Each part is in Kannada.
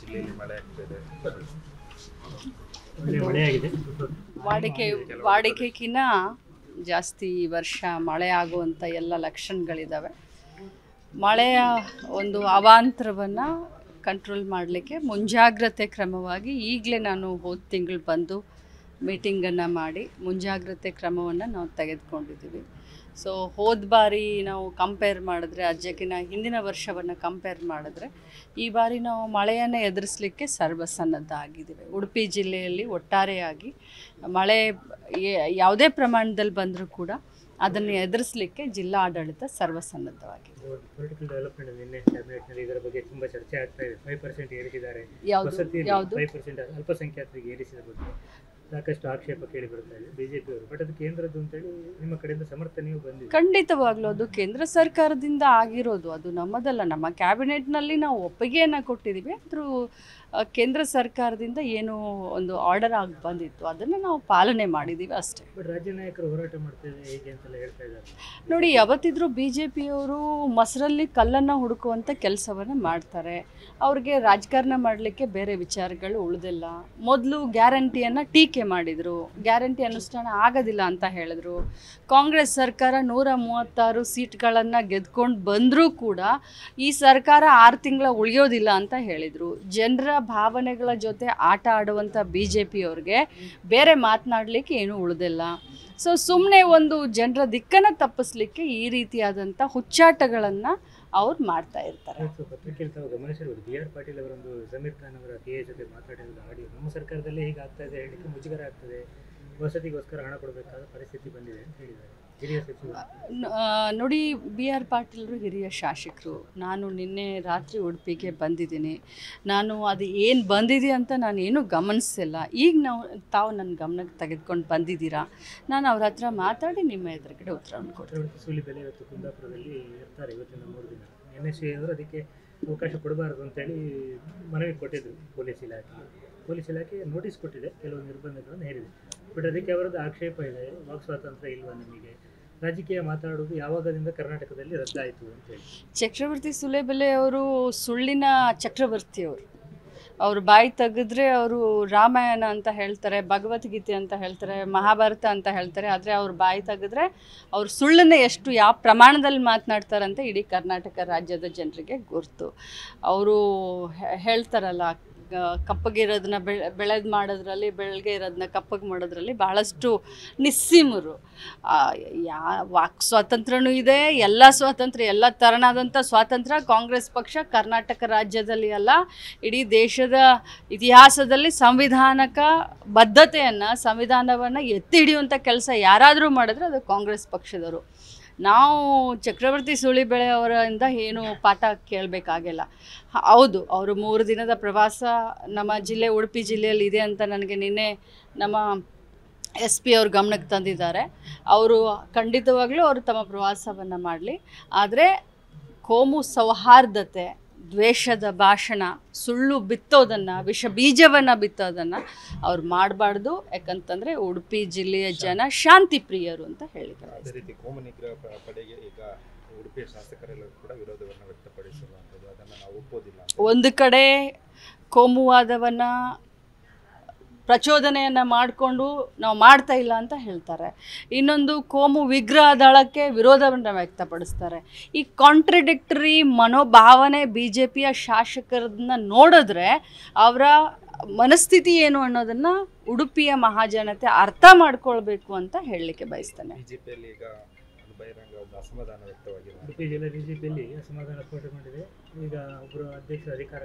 ಜಿಲ್ಲೆಯಲ್ಲಿ ಮಳೆ ಆಗ್ತಿದೆ. ವಾಡಿಕೆಗಿನ್ನ ಜಾಸ್ತಿ ಈ ವರ್ಷ ಮಳೆ ಆಗುವಂಥ ಎಲ್ಲ ಲಕ್ಷಣಗಳಿದ್ದಾವೆ. ಮಳೆಯ ಒಂದು ಅವಾಂತರವನ್ನು ಕಂಟ್ರೋಲ್ ಮಾಡಲಿಕ್ಕೆ ಮುಂಜಾಗ್ರತೆ ಕ್ರಮವಾಗಿ ಈಗಲೇ ನಾನು ಹೋದ ತಿಂಗಳು ಬಂದು ಮೀಟಿಂಗನ್ನು ಮಾಡಿ ಮುಂಜಾಗ್ರತೆ ಕ್ರಮವನ್ನು ನಾವು ತೆಗೆದುಕೊಂಡಿದ್ದೀವಿ. ಸೊ ಹೋದ ಬಾರಿ ನಾವು ಕಂಪೇರ್ ಮಾಡಿದ್ರೆ ಅಜ್ಜಕ್ಕಿನ ಹಿಂದಿನ ವರ್ಷವನ್ನು ಕಂಪೇರ್ ಮಾಡಿದ್ರೆ ಈ ಬಾರಿ ನಾವು ಮಳೆಯನ್ನು ಎದುರಿಸಲಿಕ್ಕೆ ಸರ್ವಸನ್ನದ್ಧ ಆಗಿದ್ದೀವಿ. ಉಡುಪಿ ಜಿಲ್ಲೆಯಲ್ಲಿ ಒಟ್ಟಾರೆಯಾಗಿ ಮಳೆ ಯಾವುದೇ ಪ್ರಮಾಣದಲ್ಲಿ ಬಂದರೂ ಕೂಡ ಅದನ್ನು ಎದುರಿಸಲಿಕ್ಕೆ ಜಿಲ್ಲಾ ಆಡಳಿತ ಸರ್ವಸನ್ನದ್ಧವಾಗಿದೆ. ಪೊಲಿಟಿಕಲ್ ಡೆವಲಪ್ಮೆಂಟ್ ನಿನ್ನೆ ಕ್ಯಾಬಿನೆಟ್ನಲ್ಲಿ ಇದರ ಬಗ್ಗೆ ತುಂಬ ಚರ್ಚೆ ಆಗ್ತಾ ಇದೆ. 5% ಏರಿಸಿದ್ದಾರೆ. ಯಾವುದು 5% ಅಲ್ಪಸಂಖ್ಯಾತರಿಗೆ ಏರಿಸಿದ ಬಗ್ಗೆ ಸಾಕಷ್ಟು ಆಕ್ಷೇಪ ಕೇಳಿ ಬರ್ತಾ ಇದೆ ಬಿಜೆಪಿಯವರು. ಬಟ್ ಅದು ಕೇಂದ್ರದ್ದು ಅಂತೇಳಿ ನಿಮ್ಮ ಕಡೆಯಿಂದ ಸಮರ್ಥನೆಯೂ ಬಂದಿದೆ. ಖಂಡಿತವಾಗ್ಲೂ ಅದು ಕೇಂದ್ರ ಸರ್ಕಾರದಿಂದ ಆಗಿರೋದು, ಅದು ನಮ್ಮದಲ್ಲ. ನಮ್ಮ ಕ್ಯಾಬಿನೆಟ್ನಲ್ಲಿ ನಾವು ಒಪ್ಪಿಗೆಯನ್ನು ಕೊಟ್ಟಿದ್ದೀವಿ. ಆದರೂ ಕೇಂದ್ರ ಸರ್ಕಾರದಿಂದ ಏನು ಒಂದು ಆರ್ಡರ್ ಆಗಿ ಬಂದಿತ್ತು ಅದನ್ನು ನಾವು ಪಾಲನೆ ಮಾಡಿದ್ದೀವಿ ಅಷ್ಟೇ. ಬಟ್ ರಾಜ್ಯ ನಾಯಕರು ಹೋರಾಟ ಮಾಡ್ತಿದ್ದಾರೆ ಹೇಗೆ ಅಂತೆಲ್ಲ ಹೇಳ್ತಾ ಇದ್ದಾರೆ. ನೋಡಿ, ಯಾವತ್ತಿದ್ರೂ ಬಿ ಜೆ ಪಿಯವರು ಮೊಸರಲ್ಲಿ ಕಲ್ಲನ್ನು ಹುಡುಕುವಂಥ ಕೆಲಸವನ್ನು ಮಾಡ್ತಾರೆ. ಅವ್ರಿಗೆ ರಾಜಕಾರಣ ಮಾಡಲಿಕ್ಕೆ ಬೇರೆ ವಿಚಾರಗಳು ಉಳಿದಿಲ್ಲ. ಮೊದಲು ಗ್ಯಾರಂಟಿಯನ್ನು ಟೀಕೆ ಮಾಡಿದರು, ಗ್ಯಾರಂಟಿ ಅನುಷ್ಠಾನ ಆಗೋದಿಲ್ಲ ಅಂತ ಹೇಳಿದ್ರು. ಕಾಂಗ್ರೆಸ್ ಸರ್ಕಾರ 136 ಸೀಟ್ಗಳನ್ನು ಗೆದ್ಕೊಂಡು ಬಂದರೂ ಕೂಡ ಈ ಸರ್ಕಾರ 6 ತಿಂಗಳ ಉಳಿಯೋದಿಲ್ಲ ಅಂತ ಹೇಳಿದರು. ಜನರ ಭಾವನೆಗಳ ಜೊತೆ ಆಟ ಆಡುವಂಥ ಬಿ ಜೆ ಪಿಯವ್ರಿಗೆ ಬೇರೆ ಮಾತನಾಡಲಿಕ್ಕೆ ಏನೂ ಉಳಿದಿಲ್ಲ. ಸೊ ಸುಮ್ಮನೆ ಒಂದು ಜನರ ದಿಕ್ಕನ್ನು ತಪ್ಪಿಸ್ಲಿಕ್ಕೆ ಈ ರೀತಿಯಾದಂಥ ಹುಚ್ಚಾಟಗಳನ್ನು ಅವ್ರು ಮಾಡ್ತಾ ಇರ್ತಾರೆ. ಪತ್ರಿಕೆಯಲ್ಲಿ ತಾವು ಗಮನಿಸಿರ್ಬೋದು, ಬಿ ಆರ್ ಪಾಟೀಲ್ ಅವರೊಂದು ಜಮೀರ್ ಖಾನ್ ಅವರ ಕೆ ಜೊತೆ ಮಾತಾಡಿದ ಆಡಿಯೋ ನಮ್ಮ ಸರ್ಕಾರದಲ್ಲೇ ಹೀಗೆ ಆಗ್ತಾ ಇದೆ, ಹೇಳಲಿಕ್ಕೆ ಮುಜುಗರ ಆಗ್ತದೆ, ವಸತಿಗೋಸ್ಕರ ಹಣ ಕೊಡಬೇಕಾದ ಪರಿಸ್ಥಿತಿ ಬಂದಿದೆ ಅಂತ ಹೇಳಿದ್ದಾರೆ ಹಿರಿಯ ಸಚಿವರು. ನೋಡಿ, ಬಿ ಆರ್ ಪಾಟೀಲರು ಹಿರಿಯ ಶಾಸಕರು. ನಾನು ನಿನ್ನೆ ರಾತ್ರಿ ಉಡುಪಿಗೆ ಬಂದಿದ್ದೀನಿ. ನಾನು ಅದು ಏನು ಬಂದಿದೆ ಅಂತ ನಾನೇನು ಗಮನಿಸಿಲ್ಲ. ಈಗ ತಾವು ನನ್ನ ಗಮನಕ್ಕೆ ತೆಗೆದುಕೊಂಡು ಬಂದಿದ್ದೀರಾ. ನಾನು ಅವ್ರ ಹತ್ರ ಮಾತಾಡಿ ನಿಮ್ಮ ಎದುರುಗಡೆ ಉತ್ತರವನ್ನು ಕೊಡ್ತೀನಿ. ಸೂಲಿಬೆಲೆ ಇವತ್ತು ಕುಂದಾಪುರದಲ್ಲಿ ಇರ್ತಾರೆ ಇವತ್ತಿನ 3 ದಿನ. NSC ಅವರು ಅದಕ್ಕೆ ಅವಕಾಶ ಕೊಡಬಾರದು ಅಂತೇಳಿ ಮನವಿ ಕೊಟ್ಟಿದ್ರು ಪೊಲೀಸ್ ಇಲಾಖೆ ನೋಟಿಸ್ ಕೊಟ್ಟಿದೆ, ಕೆಲವು ನಿರ್ಬಂಧಗಳನ್ನು ಹೇರಿದೆ. ಬಟ್ ಅದಕ್ಕೆ ಅವರದ್ದು ಆಕ್ಷೇಪ ಇದೆ, ವಾಕ್ ಸ್ವಾತಂತ್ರ್ಯ ಇಲ್ವಾ ನಿಮಗೆ, ರಾಜಕೀಯ ಮಾತಾಡೋದು ಯಾವಾಗದಿಂದ ಕರ್ನಾಟಕದಲ್ಲಿ ರದ್ದಾಯಿತು ಅಂತೇಳಿ. ಚಕ್ರವರ್ತಿ ಸೂಲಿಬೆಲೆ ಅವರು ಸುಳ್ಳಿನ ಚಕ್ರವರ್ತಿಯವರು. ಅವರು ಬಾಯಿ ತೆಗೆದ್ರೆ ಅವರು ರಾಮಾಯಣ ಅಂತ ಹೇಳ್ತಾರೆ, ಭಗವದ್ಗೀತೆ ಅಂತ ಹೇಳ್ತಾರೆ, ಮಹಾಭಾರತ ಅಂತ ಹೇಳ್ತಾರೆ. ಆದರೆ ಅವ್ರು ಬಾಯಿ ತೆಗೆದ್ರೆ ಅವ್ರು ಸುಳ್ಳನ್ನು ಯಾವ ಪ್ರಮಾಣದಲ್ಲಿ ಮಾತನಾಡ್ತಾರಂತ ಇಡೀ ಕರ್ನಾಟಕ ರಾಜ್ಯದ ಜನರಿಗೆ ಗುರ್ತು. ಅವರು ಹೇಳ್ತಾರಲ್ಲ, ಕಪ್ಪಗಿರೋದನ್ನ ಬೆಳೆದು ಮಾಡೋದ್ರಲ್ಲಿ, ಬೆಳಗ್ಗೆ ಇರೋದನ್ನ ಕಪ್ಪಗೆ ಮಾಡೋದ್ರಲ್ಲಿ ಬಹಳಷ್ಟು ನಿಸ್ಸೀಮರು. ವಾಕ್ ಸ್ವಾತಂತ್ರ್ಯನೂ ಇದೆ, ಎಲ್ಲ ಸ್ವಾತಂತ್ರ್ಯ, ಎಲ್ಲ ಥರನಾದಂಥ ಸ್ವಾತಂತ್ರ್ಯ ಕಾಂಗ್ರೆಸ್ ಪಕ್ಷ ಕರ್ನಾಟಕ ರಾಜ್ಯದಲ್ಲಿ ಅಲ್ಲ, ಇಡೀ ದೇಶದ ಇತಿಹಾಸದಲ್ಲಿ ಸಂವಿಧಾನಕ ಬದ್ಧತೆಯನ್ನು, ಸಂವಿಧಾನವನ್ನು ಎತ್ತಿ ಹಿಡಿಯುವಂಥ ಕೆಲಸ ಯಾರಾದರೂ ಮಾಡಿದ್ರೆ ಅದು ಕಾಂಗ್ರೆಸ್ ಪಕ್ಷದವರು. ನಾವು ಚಕ್ರವರ್ತಿ ಸೂಲಿಬೆಲೆ ಅವರಿಂದ ಏನು ಪಾಠ ಕೇಳಬೇಕಾಗಿಲ್ಲ. ಹೌದು, ಅವರು 3 ದಿನದ ಪ್ರವಾಸ ನಮ್ಮ ಜಿಲ್ಲೆ ಉಡುಪಿ ಜಿಲ್ಲೆಯಲ್ಲಿ ಇದೆ ಅಂತ ನನಗೆ ನಿನ್ನೆ ನಮ್ಮ SP ಅವ್ರ ಗಮನಕ್ಕೆ ತಂದಿದ್ದಾರೆ. ಅವರು ಖಂಡಿತವಾಗ್ಲೂ ಅವರು ತಮ್ಮ ಪ್ರವಾಸವನ್ನು ಮಾಡಲಿ. ಆದರೆ ಕೋಮು ಸೌಹಾರ್ದತೆ, ದ್ವೇಷದ ಭಾಷಣ, ಸುಳ್ಳು ಬಿತ್ತೋದನ್ನು, ವಿಷ ಬೀಜವನ್ನು ಬಿತ್ತೋದನ್ನು ಅವ್ರು ಮಾಡಬಾರ್ದು. ಯಾಕಂತಂದರೆ ಉಡುಪಿ ಜಿಲ್ಲೆಯ ಜನ ಶಾಂತಿ ಪ್ರಿಯರು ಅಂತ ಹೇಳಿದ್ದಾರೆ. ಅದೇ ರೀತಿ ಕೋಮು ನಿಗ್ರಹ ಪಡೆಗೆ ಈಗ ಉಡುಪಿಯ ಶಾಸಕರೆಲ್ಲ ಕೂಡ ವಿರೋಧವನ್ನು ವ್ಯಕ್ತಪಡಿಸುವಂಥದ್ದು, ಅದನ್ನು ನಾವು ಒಪ್ಪೋದಿಲ್ಲ. ಒಂದು ಕಡೆ ಕೋಮುವಾದವನ್ನು ಪ್ರಚೋದನೆಯನ್ನು ಮಾಡಿಕೊಂಡು ನಾವು ಮಾಡ್ತಾ ಇಲ್ಲ ಅಂತ ಹೇಳ್ತಾರೆ. ಇನ್ನೊಂದು ಕೋಮು ವಿಗ್ರಹ ದಳಕ್ಕೆ ವಿರೋಧವನ್ನು ವ್ಯಕ್ತಪಡಿಸ್ತಾರೆ. ಈ ಕಾಂಟ್ರಡಿಕ್ಟರಿ ಮನೋಭಾವನೆ ಬಿ ಜೆ ಪಿಯ ಶಾಸಕರನ್ನ ನೋಡಿದ್ರೆ ಅವರ ಮನಸ್ಥಿತಿ ಏನು ಅನ್ನೋದನ್ನು ಉಡುಪಿಯ ಮಹಾಜನತೆ ಅರ್ಥ ಮಾಡ್ಕೊಳ್ಬೇಕು ಅಂತ ಹೇಳಲಿಕ್ಕೆ ಬಯಸ್ತೇನೆ. ಬಿಜೆಪಿಯಲ್ಲಿ ಈಗ ಬಹಿರಂಗ ಅಸಮಾಧಾನ ವ್ಯಕ್ತವಾಗಿದೆ. ಉಡುಪಿ ಜಿಲ್ಲೆ ಬಿಜೆಪಿಯಲ್ಲಿ ಅಸಮಾಧಾನ ಸ್ಫೋಟಗೊಂಡಿದೆ. ಈಗ ಒಬ್ಬರು ಅಧ್ಯಕ್ಷರು ಅಧಿಕಾರ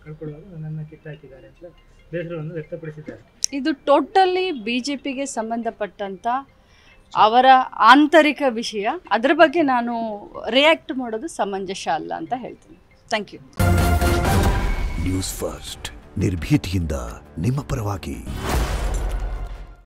ಕಳ್ಕೊಳ್ಳುವಾಗ ನನ್ನನ್ನು ಕಿತ್ತಾಕಿದ್ದಾರೆ ಅಂತ ಬೇಸರವನ್ನು ವ್ಯಕ್ತಪಡಿಸಿದ್ದಾರೆ. ಇದು ಟೋಟಲಿ BJPಗೆ ಸಂಬಂಧಪಟ್ಟಂಥ ಅವರ ಆಂತರಿಕ ವಿಷಯ. ಅದರ ಬಗ್ಗೆ ನಾನು ರಿಯಾಕ್ಟ್ ಮಾಡೋದು ಸಮಂಜಸ ಅಲ್ಲ ಅಂತ ಹೇಳ್ತೀನಿ. Thank you. ನ್ಯೂಸ್ ಫಸ್ಟ್, ನಿರ್ಭೀತಿಯಿಂದ ನಿಮ್ಮ ಪರವಾಗಿ.